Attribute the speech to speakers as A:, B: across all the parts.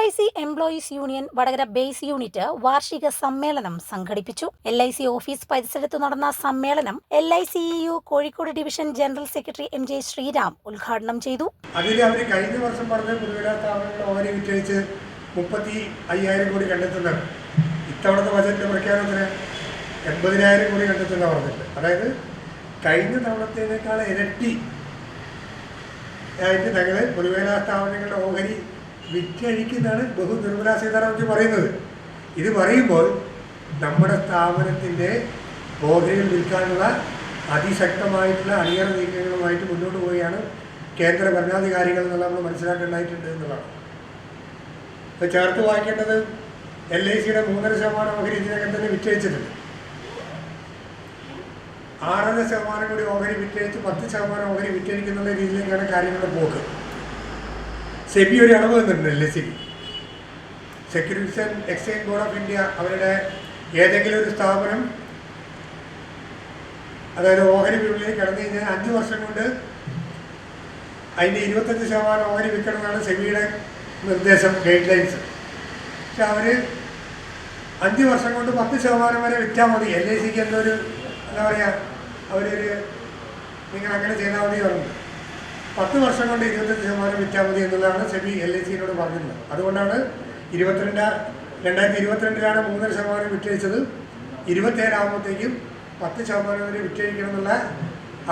A: LIC employees union Vadakara base unit വാർഷിക സമ്മേളനം സംഘടിപ്പിച്ചു. LIC ഓഫീസ് പരിസരത്ത് നടന്ന സമ്മേളനം LICEU Kozhikode division general secretary MJ Sreeram ഉദ്ഘാടനം ചെയ്തു.
B: അതിൽ അവർ കഴിഞ്ഞ വർഷം പറഞ്ഞ പൊതുവിലാസ്ഥാപനങ്ങൾ ഓഹരി വിറ്റഴിച്ച് 35,000 കോടി കണ്ടെത്തുന്നത് ഇത്തവണത്തെ ബജറ്റിന്റെ പ്രഖ്യാപനത്തിന് 80,000 കോടി കണ്ടെത്തുന്ന പറഞ്ഞിട്ട്, അതായത് കഴിഞ്ഞ തവണത്തേക്കാൾ ഇരട്ടി ആയിട്ട് ഞങ്ങൾ പൊതുവിലാസ്ഥാപനങ്ങളുടെ ഓഹരി വിറ്റഴിക്കുന്നതാണ് നിർമ്മലാ സീതാരാമൻ പറയുന്നത്. ഇത് പറയുമ്പോൾ നമ്മുടെ സ്ഥാപനത്തിൻ്റെ ഓഹരികൾ വിൽക്കാനുള്ള അതിശക്തമായിട്ടുള്ള അണിയറ നീക്കങ്ങളുമായിട്ട് മുന്നോട്ട് പോവുകയാണ് കേന്ദ്ര ഭരണാധികാരികൾ എന്നുള്ള നമ്മൾ മനസ്സിലാക്കേണ്ടതായിട്ടുണ്ട് എന്നുള്ളതാണ്. ഇപ്പോൾ ചേർത്ത് വായിക്കേണ്ടത് LICയുടെ 3.5% ഓഹരി ഇതിനകം തന്നെ വിറ്റഴിച്ചിട്ടുണ്ട്. 6.5% കൂടി ഓഹരി വിറ്റഴിച്ച് 10% ഓഹരി വിറ്റഴിക്കുന്നുള്ള രീതിയിലേക്കാണ് കാര്യങ്ങളുടെ പോക്ക്. സെബി ഒരു അളവ് തന്നിട്ടുണ്ട് LICക്ക്. Securities and exchange board of India അവരുടെ ഏതെങ്കിലും ഒരു സ്ഥാപനം, അതായത് ഓഹരി വിപണിയിലേക്ക് കടന്നു കഴിഞ്ഞാൽ 5 വർഷം കൊണ്ട് അതിൻ്റെ 25% ഓഹരി വിൽക്കണം എന്നാണ് സെബിയുടെ നിർദ്ദേശം, ഗൈഡ് ലൈൻസ്. പക്ഷെ അവർ 5 വർഷം കൊണ്ട് 10% വരെ വിറ്റാൽ മതി. LICക്ക് എന്തൊരു എന്താ പറയുക, അവരൊരു നിങ്ങൾ അങ്ങനെ ചെയ്താൽ മതി പറഞ്ഞു. 10 വർഷം കൊണ്ട് 25% വിറ്റാൽ മതി എന്നുള്ളതാണ് സെബി LICയോട് പറഞ്ഞിട്ടുള്ളത്. അതുകൊണ്ടാണ് 2022 3.5% വിറ്റഴിച്ചത്. 27 ആകുമ്പോഴത്തേക്കും 10% വരെ വിറ്റഴിക്കണം എന്നുള്ള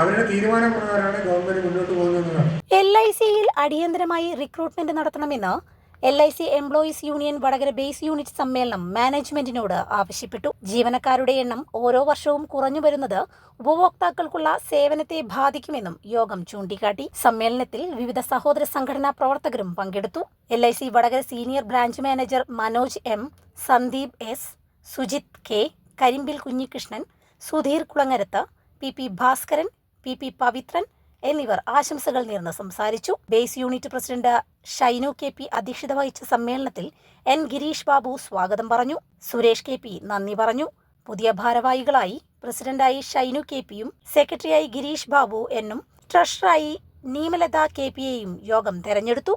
B: അവരുടെ തീരുമാനം പ്രകാരമാണ് ഗവൺമെന്റ് മുന്നോട്ട് പോകുന്നതെന്നാണ്.
A: LICയിൽ അടിയന്തരമായി റിക്രൂട്ട്മെന്റ് നടത്തണമെന്ന് LIC employees union Vadakara base unit സമ്മേളനം മാനേജ്മെന്റിനോട് ആവശ്യപ്പെട്ടു. ജീവനക്കാരുടെ എണ്ണം ഓരോ വർഷവും കുറഞ്ഞു വരുന്നത് ഉപഭോക്താക്കൾക്കുള്ള സേവനത്തെ ബാധിക്കുമെന്നും യോഗം ചൂണ്ടിക്കാട്ടി. സമ്മേളനത്തിൽ വിവിധ സഹോദര സംഘടനാ പ്രവർത്തകരും പങ്കെടുത്തു. LIC Vadakara senior branch manager Manoj M, Sandeep S, Sujith K, Karimbil Kunhikrishnan, Sudheer Kulangarath, PP Bhaskaran, PP Pavithran എന്നിവർ ആശംസകൾ നേർന്ന് സംസാരിച്ചു. Base unit president Shainu KP അധ്യക്ഷത വഹിച്ച സമ്മേളനത്തിൽ N ഗിരീഷ് ബാബു സ്വാഗതം പറഞ്ഞു. സുരേഷ് KP നന്ദി പറഞ്ഞു. പുതിയ ഭാരവാഹികളായി പ്രസിഡന്റായി ഷൈനു KPയും സെക്രട്ടറിയായി ഗിരീഷ് ബാബു എന്നും ട്രഷററായി നീമലത KPയെയും യോഗം തെരഞ്ഞെടുത്തു.